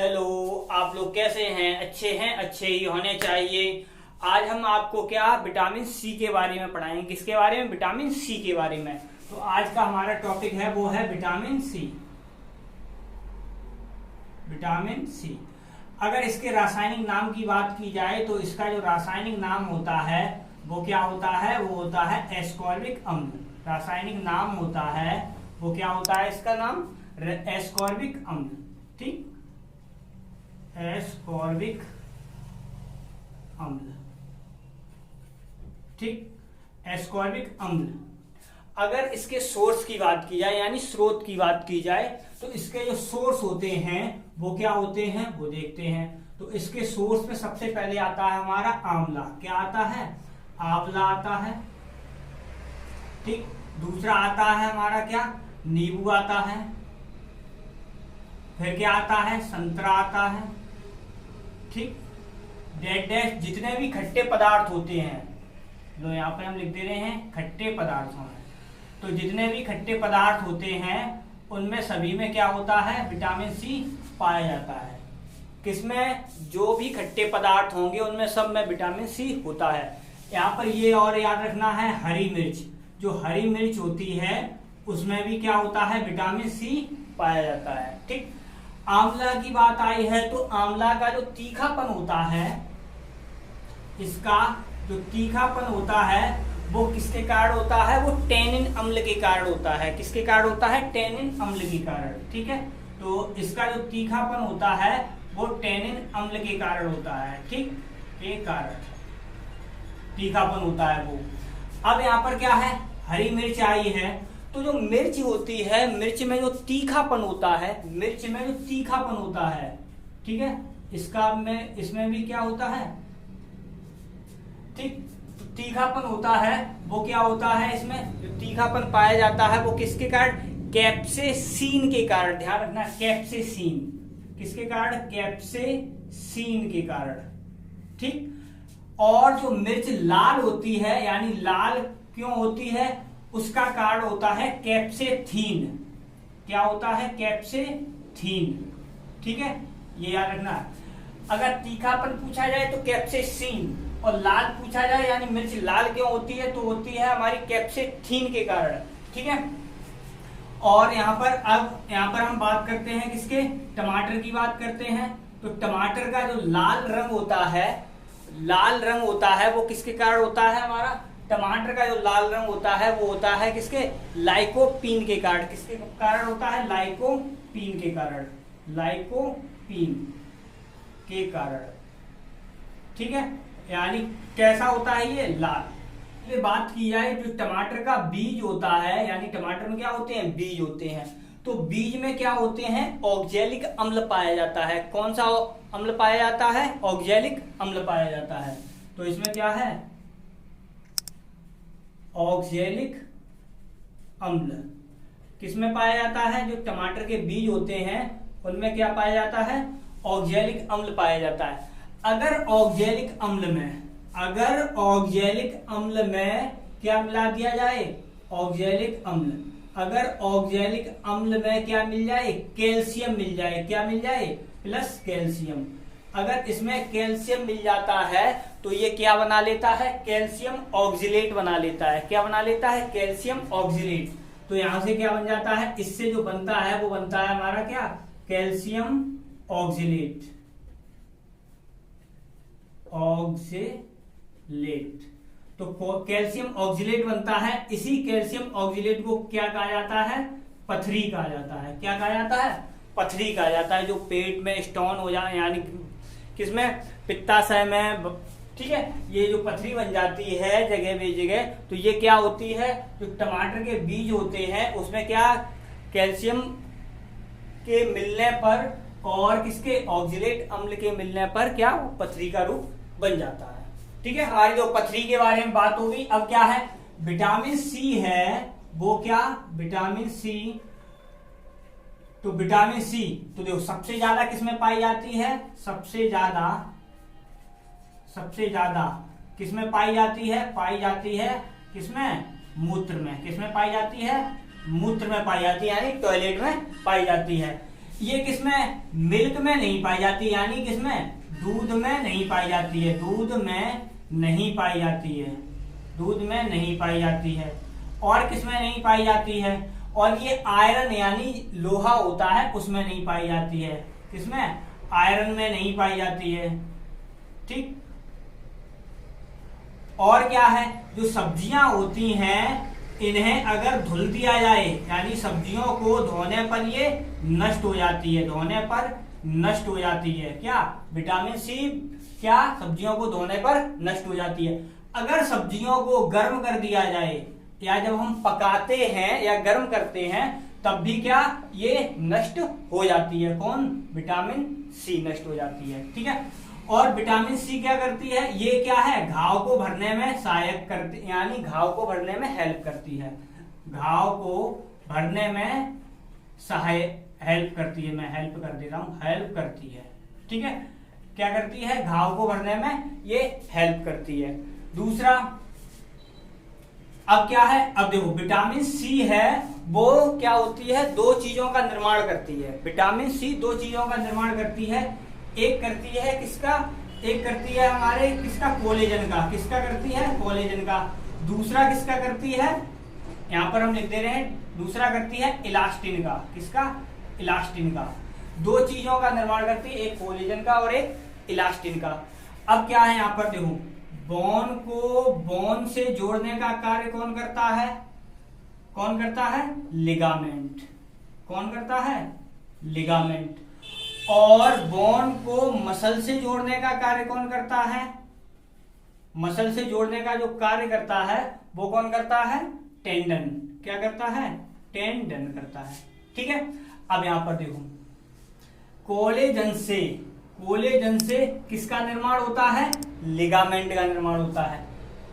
Hello. आप लोग कैसे हैं? अच्छे हैं? अच्छे ही होने चाहिए। आज हम आपको क्या विटामिन सी के बारे में पढ़ाएंगे। किसके बारे में? विटामिन सी के बारे में। तो आज का हमारा टॉपिक है वो है विटामिन सी। विटामिन सी अगर इसके रासायनिक नाम की बात की जाए तो इसका जो रासायनिक नाम होता है वो क्या होता है? वो होता है एस्कॉर्बिक अम्ल। रासायनिक नाम होता है वो क्या होता है? इसका नाम एस्कॉर्बिक अम्ल। ठीक, एस्कॉर्बिक अम्ल। ठीक, एस्कॉर्बिक अम्ल। अगर इसके सोर्स की बात की जाए यानी स्रोत की बात की जाए तो इसके जो सोर्स होते हैं वो क्या होते हैं वो देखते हैं। तो इसके सोर्स में सबसे पहले आता है हमारा आंवला। क्या आता है? आंवला आता है। ठीक, दूसरा आता है हमारा क्या? नींबू आता है। फिर क्या आता है? संतरा आता है। ठीक, डेट डैश जितने भी खट्टे पदार्थ होते हैं, लो यहाँ पे हम लिख दे रहे हैं खट्टे पदार्थों में। तो जितने भी खट्टे पदार्थ होते हैं उनमें सभी में क्या होता है? विटामिन सी पाया जाता है। किसमें? जो भी खट्टे पदार्थ होंगे उनमें सब में विटामिन सी होता है। यहाँ पर ये और याद रखना है, हरी मिर्च, जो हरी मिर्च होती है उसमें भी क्या होता है? विटामिन सी पाया जाता है। ठीक, आंवला की बात आई है तो आंवला का जो तीखापन होता है, इसका जो तीखापन होता है वो किसके कारण होता है? वो टेनिन अम्ल के कारण होता है। किसके कारण होता है? टेनिन अम्ल के कारण। ठीक है, तो इसका जो तीखापन होता है वो टेनिन अम्ल के कारण होता है। ठीक, के कारण तीखापन होता है वो। अब यहाँ पर क्या है? हरी मिर्च आई है तो जो मिर्च होती है, मिर्च में जो तीखापन होता है, मिर्च में जो तीखापन होता है, ठीक है, इसमें भी क्या होता है? ठीक, तीखापन होता है वो क्या होता है? इसमें जो तीखापन पाया जाता है वो किसके कारण? कैप्सेसीन के कारण। ध्यान रखना, कैप्सेसीन। किसके कारण? कैप्सेसीन के कारण। ठीक, और जो मिर्च लाल होती है यानी लाल क्यों होती है उसका कारण होता है कैप्सेथीन। क्या होता है? कैप्सेथीन। ठीक है, ये याद रखना। अगर तीखापन पूछा जाए तो कैप्सेसीन, और लाल पूछा जाए यानी मिर्च लाल क्यों होती है तो होती है हमारी कैप्सेथीन के कारण। ठीक है, और यहाँ पर हम बात करते हैं किसके? टमाटर की बात करते हैं। तो टमाटर का जो लाल रंग होता है वो किसके कारण होता है? हमारा टमाटर का जो लाल रंग होता है वो होता है किसके? लाइकोपीन के कारण। किसके कारण होता है? लाइकोपीन के कारण। लाइकोपीन के कारण। ठीक है, यानी कैसा होता है ये? लाल। ये बात की जाए जो टमाटर का बीज होता है, यानी टमाटर में क्या होते हैं? बीज होते हैं। तो बीज में क्या होते हैं? ऑक्जेलिक अम्ल पाया जाता है। कौन सा अम्ल पाया जाता है? ऑक्जेलिक अम्ल पाया जाता है। तो इसमें क्या है? ऑक्जेलिक अम्ल किसमें पाया जाता है? जो टमाटर के बीज होते हैं उनमें क्या पाया जाता है? ऑक्जेलिक अम्ल पाया जाता है। अगर ऑक्जेलिक अम्ल में क्या मिला दिया जाए? ऑक्जेलिक अम्ल। अगर ऑक्जेलिक अम्ल में क्या मिल जाए? कैल्शियम मिल जाए। क्या मिल जाए? Plus calcium. अगर इसमें कैल्शियम मिल जाता है तो ये क्या बना लेता है? कैल्शियम ऑक्जिलेट बना लेता है। क्या बना लेता है? Calcium oxalate. तो यहां से क्या बन जाता है? इससे जो बनता है वो बनता है हमारा क्या? Calcium oxalate. तो कैल्शियम ऑक्जिलेट बनता है। इसी कैल्शियम ऑक्जिलेट को क्या कहा जाता है? पथरी कहा जाता है। क्या कहा जाता है? पथरी कहा जाता है। जो पेट में स्टोन हो जाए यानी किसमें? पित्ताशय में। ठीक है, ये जो पथरी बन जाती है जगह बेजगह, तो ये क्या होती है? जो टमाटर के बीज होते हैं उसमें क्या कैल्शियम के मिलने पर और किसके? ऑक्जिलेट अम्ल के मिलने पर क्या पथरी का रूप बन जाता है। ठीक है, हमारी जो पथरी के बारे में बात होगी। अब क्या है? विटामिन सी है वो क्या? Vitamin C. तो विटामिन सी तो देखो सबसे ज्यादा किसमें पाई जाती है? सबसे ज्यादा किसमें पाई जाती है? पाई जाती है किसमें? मूत्र में। किसमें पाई जाती है? मूत्र में पाई जाती है, यानी टॉयलेट में पाई जाती है। ये किसमें, मिल्क में नहीं पाई जाती, यानी किसमें, दूध में नहीं पाई जाती है, दूध में नहीं पाई जाती है, दूध में नहीं पाई जाती है। और किसमें नहीं पाई जाती है, और ये आयरन यानी लोहा होता है उसमें नहीं पाई जाती है, किसमें, आयरन में नहीं पाई जाती है। ठीक, और क्या है, जो सब्जियां होती हैं इन्हें अगर धुल दिया जाए, यानी सब्जियों को धोने पर ये नष्ट हो जाती है, धोने पर नष्ट हो जाती है। क्या, विटामिन सी क्या सब्जियों को धोने पर नष्ट हो जाती है। अगर सब्जियों को गर्म कर दिया जाए, या जब हम पकाते हैं या गर्म करते हैं तब भी क्या, ये नष्ट हो जाती है। कौन, विटामिन सी नष्ट हो जाती है। ठीक है, और विटामिन सी क्या करती है, ये क्या है, घाव को भरने में सहायक करती, यानी घाव को भरने में हेल्प करती है, घाव को भरने में हेल्प करती है। मैं हेल्प कर देता हूं, हेल्प करती है। ठीक है, क्या करती है, घाव को भरने में ये हेल्प करती है। दूसरा, अब क्या है, अब देखो विटामिन सी है वो क्या होती है, दो चीजों का निर्माण करती है। विटामिन सी दो चीजों का निर्माण करती है, एक करती है किसका, एक करती है हमारे किसका, कोलेजन का। किसका करती है, कोलेजन का। दूसरा किसका करती है, यहां पर हम लिख दे रहे हैं, दूसरा करती है इलास्टिन का। किसका, इलास्टिन का। दो चीजों का निर्माण करती है, एक कोलेजन का और एक इलास्टिन का। अब क्या है, यहां पर देखो, बोन को बोन से जोड़ने का कार्य कौन करता है, कौन करता है, लिगामेंट। कौन करता है, लिगामेंट। और बोन को मसल से जोड़ने का कार्य कौन करता है, मसल से जोड़ने का जो कार्य करता है वो कौन करता है, टेंडन। क्या करता है, टेंडन करता है। ठीक है, अब यहां पर देखो, कोलेजन से किसका निर्माण होता है, लिगामेंट का निर्माण होता है।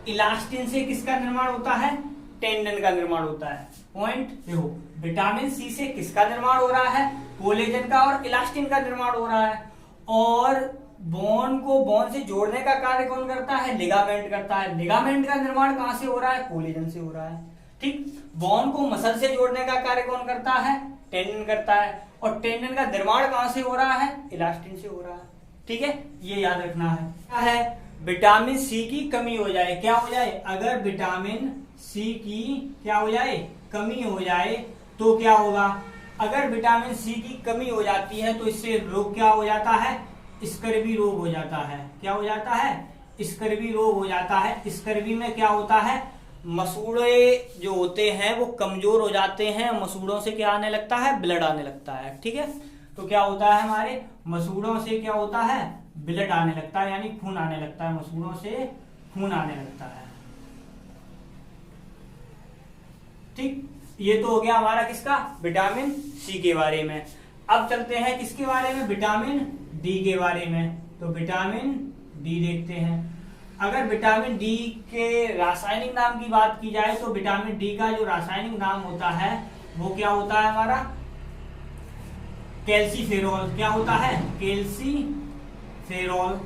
इलास्टिन से किसका निर्माण होता है, टेंडन का निर्माण होता है। पॉइंट देखो, विटामिन सी से किसका निर्माण हो रहा है, कोलेजन का और इलास्टिन का निर्माण हो रहा है। और बोन को बोन से जोड़ने का कार्य कौन करता है, लिगामेंट करता है। लिगामेंट का निर्माण कहां से हो रहा है, कोलेजन से हो रहा है। ठीक, बोन को मसल से जोड़ने का कार्य कौन करता है, टेंडन करता है। और टेंडन का निर्माण कहां से हो रहा है, इलास्टिन से हो रहा है। ठीक है, ये याद रखना है। क्या है, विटामिन सी की कमी हो जाए, क्या हो जाए, अगर विटामिन सी की क्या हो जाए, कमी हो जाए तो क्या होगा, अगर विटामिन सी की कमी हो जाती है तो इससे रोग क्या हो जाता है, स्कर्वी रोग हो जाता है। क्या हो जाता है, स्कर्वी रोग हो जाता है। स्कर्वी में क्या होता है, मसूड़े जो होते हैं वो कमजोर हो जाते हैं, मसूड़ों से क्या आने लगता है, ब्लड आने लगता है। ठीक है, तो क्या होता है, हमारे मसूड़ों से क्या होता है, ब्लड आने लगता है, यानी खून आने लगता है, मसूड़ों से खून आने लगता है। ठीक, ये तो हो गया हमारा किसका, विटामिन सी के बारे में। अब चलते हैं किसके बारे में, विटामिन डी के बारे में। तो विटामिन डी देखते हैं। अगर विटामिन डी के रासायनिक नाम की बात की जाए तो विटामिन डी का जो रासायनिक नाम होता है वो क्या होता है हमारा, कैल्सीफेरॉल। क्या होता है, कैल्सीफेरॉल।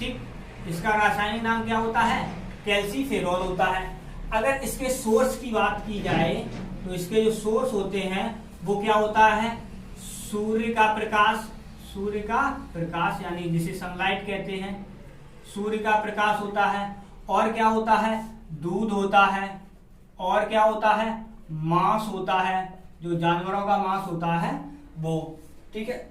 ठीक, इसका रासायनिक नाम क्या होता है, कैल्सीफेरॉल होता है। अगर इसके सोर्स की बात की जाए तो इसके जो सोर्स होते हैं वो क्या होता है, सूर्य का प्रकाश। सूर्य का प्रकाश यानी जिसे सनलाइट कहते हैं, सूर्य का प्रकाश होता है। और क्या होता है, दूध होता है। और क्या होता है, मांस होता है, जो जानवरों का मांस होता है वो। ठीक है,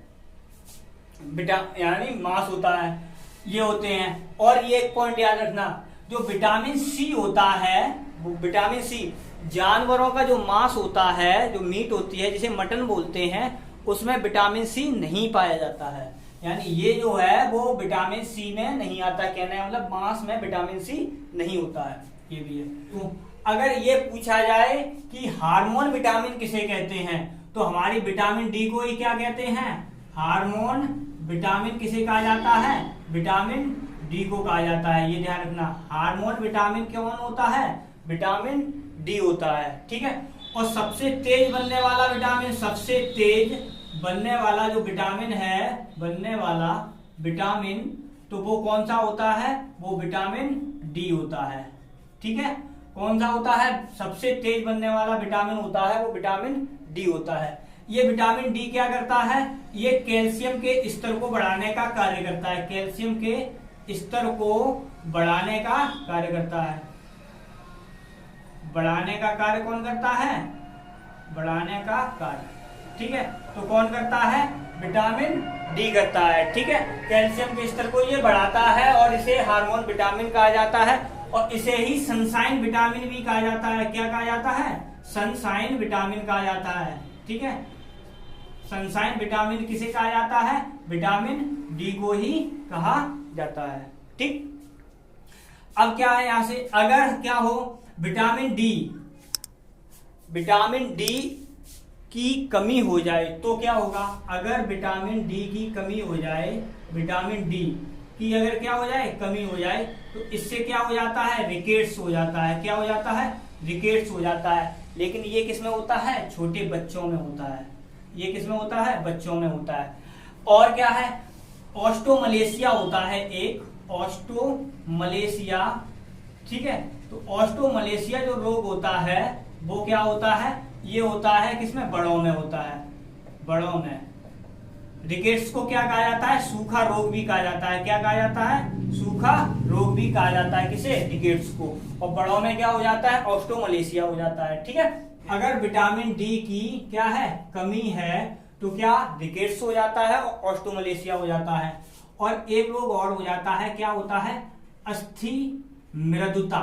यानी मांस होता है, ये होते हैं। और ये एक पॉइंट याद रखना, जो विटामिन सी होता है, वो विटामिन सी जानवरों का जो मांस होता है, जो मीट होती है जिसे मटन बोलते हैं, उसमें विटामिन सी नहीं पाया जाता है। यानी ये जो है वो विटामिन सी में नहीं आता, कहने का मतलब मांस में विटामिन सी नहीं होता है, ये भी है। तो अगर ये पूछा जाए कि हार्मोन विटामिन किसे कहते हैं तो हमारी विटामिन डी को ही क्या कहते हैं, हार्मोन विटामिन किसे कहा जाता है, विटामिन डी को कहा जाता है। ये ध्यान रखना, हार्मोन विटामिन कौन होता है, विटामिन डी होता है। ठीक है, और सबसे तेज बनने वाला विटामिन, सबसे तेज बनने वाला जो विटामिन है, बनने वाला विटामिन, तो वो कौन सा होता है, वो विटामिन डी होता है। ठीक है, कौन सा होता है, सबसे तेज बनने वाला विटामिन होता है वो विटामिन डी होता है। ये विटामिन डी क्या करता है, ये कैल्शियम के स्तर को बढ़ाने का कार्य करता है, कैल्शियम के स्तर को बढ़ाने का कार्य करता है। बढ़ाने का कार्य कौन करता है, बढ़ाने का कार्य, ठीक है। तो कौन करता है, विटामिन डी करता है, ठीक है। कैल्शियम के स्तर को ये बढ़ाता है और इसे हार्मोन विटामिन कहा जाता है, और इसे ही सनशाइन विटामिन भी कहा जाता है। क्या कहा जाता है, सनशाइन विटामिन कहा जाता है, ठीक है। सनशाइन विटामिन किसे कहा जाता है, विटामिन डी को ही कहा जाता है, ठीक। अब क्या है, यहां से अगर क्या हो, विटामिन डी की कमी हो जाए तो क्या होगा, अगर विटामिन डी की कमी हो जाए, विटामिन डी की अगर क्या हो जाए, कमी हो जाए, तो इससे क्या हो जाता है, रिकेट्स हो जाता है। क्या हो जाता है, रिकेट्स हो जाता है। लेकिन ये किसमें होता है, छोटे बच्चों में होता है। ये किसमें होता है, बच्चों में होता है। और क्या है, ऑस्टोमलेशिया होता है एक, ऑस्टोमलेशिया, ठीक है। तो ऑस्टोमलेशिया जो रोग होता है वो क्या होता है, ये होता है किसमें, बड़ों में होता है, बड़ों में। रिकेट्स को क्या कहा जाता है, सूखा रोग भी कहा जाता है। क्या कहा जाता है, सूखा रोग भी कहा जाता है, किसे, रिकेट्स को। और बड़ों में क्या हो जाता है, ऑस्टोमलेशिया हो जाता है, ठीक है। अगर विटामिन डी की क्या है, कमी है, तो क्या रिकेट्स हो जाता है और ऑस्टोमलेशिया हो जाता है। और एक रोग और हो जाता है, क्या होता है, अस्थि मृदुता।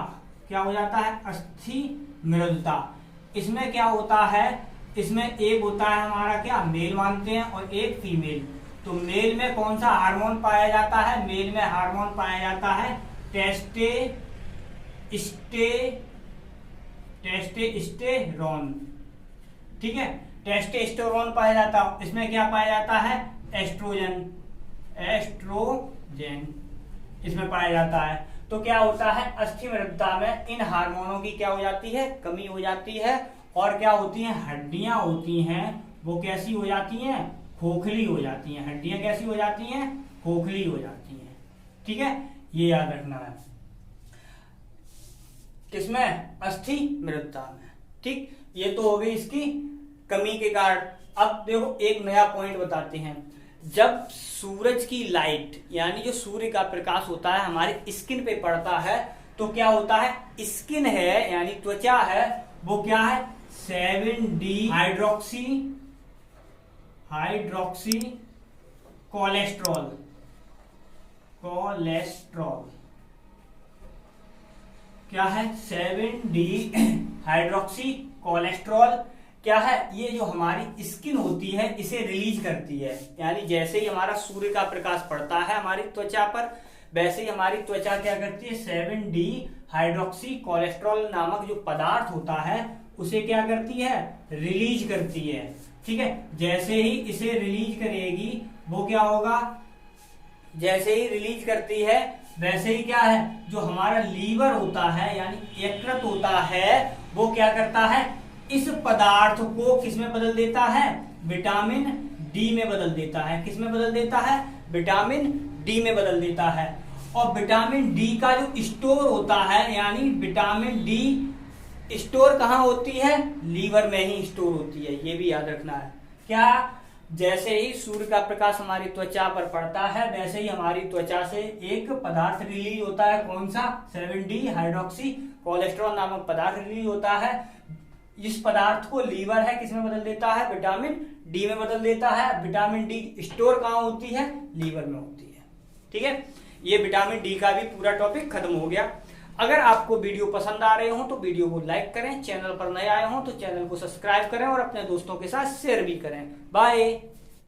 क्या हो जाता है, अस्थि मृदुता। इसमें क्या होता है, इसमें एक होता है हमारा क्या, मेल मानते हैं, और एक फीमेल। तो मेल में कौन सा हार्मोन पाया जाता है, मेल में हार्मोन पाया जाता है टेस्टोस्टेरोन, ठीक है। टेस्टोस्टेरोन पाया जाता है। इसमें क्या पाया जाता है, एस्ट्रोजन इसमें पाया जाता है। तो क्या होता है, अस्थि मृदुता में इन हार्मोनों की क्या हो जाती है, कमी हो जाती है। और क्या होती हैं, हड्डियां होती हैं वो कैसी हो जाती हैं, खोखली हो जाती हैं। हड्डियां कैसी हो जाती हैं, खोखली हो जाती हैं, ठीक है। ये याद रखना है, किसमें, अस्थि मृदुता में, ठीक। ये तो हो गई इसकी कमी के कारण। अब देखो एक नया पॉइंट बताते हैं। जब सूरज की लाइट यानी जो सूर्य का प्रकाश होता है हमारे स्किन पे पड़ता है, तो क्या होता है, स्किन है यानी त्वचा है, वो क्या है, 7D हाइड्रोक्सी कोलेस्ट्रॉल क्या है, 7D हाइड्रोक्सी कोलेस्ट्रॉल क्या है, ये जो हमारी स्किन होती है इसे रिलीज करती है। यानी जैसे ही हमारा सूर्य का प्रकाश पड़ता है हमारी त्वचा पर, वैसे ही हमारी त्वचा क्या करती है, 7D हाइड्रोक्सी कोलेस्ट्रॉल नामक जो पदार्थ होता है उसे क्या करती है, रिलीज करती है, ठीक है। जैसे ही इसे रिलीज करेगी वो क्या होगा, जैसे ही रिलीज करती है वैसे ही क्या है, जो हमारा लीवर होता है यानी यकृत होता है वो क्या करता है, इस पदार्थ को किसमें बदल देता है, विटामिन डी में बदल देता है। किसमें बदल देता है, विटामिन डी में बदल देता है। और विटामिन डी का जो स्टोर होता है यानी विटामिन डी स्टोर कहाँ होती है, लीवर में ही स्टोर होती है। ये भी याद रखना है। क्या, जैसे ही सूर्य का प्रकाश हमारी त्वचा पर पड़ता है वैसे ही हमारी त्वचा से एक पदार्थ रिलीज होता है, कौन सा, 7D हाइड्रोक्सी कोलेस्ट्रॉल नामक पदार्थ रिलीज होता है। इस पदार्थ को लीवर है किसमें बदल देता है, विटामिन डी में बदल देता है। विटामिन डी स्टोर कहाँ होती है, लीवर में होती है, ठीक है। ये विटामिन डी का भी पूरा टॉपिक खत्म हो गया। अगर आपको वीडियो पसंद आ रहे हो तो वीडियो को लाइक करें, चैनल पर नए आए हो तो चैनल को सब्सक्राइब करें और अपने दोस्तों के साथ शेयर भी करें। बाय।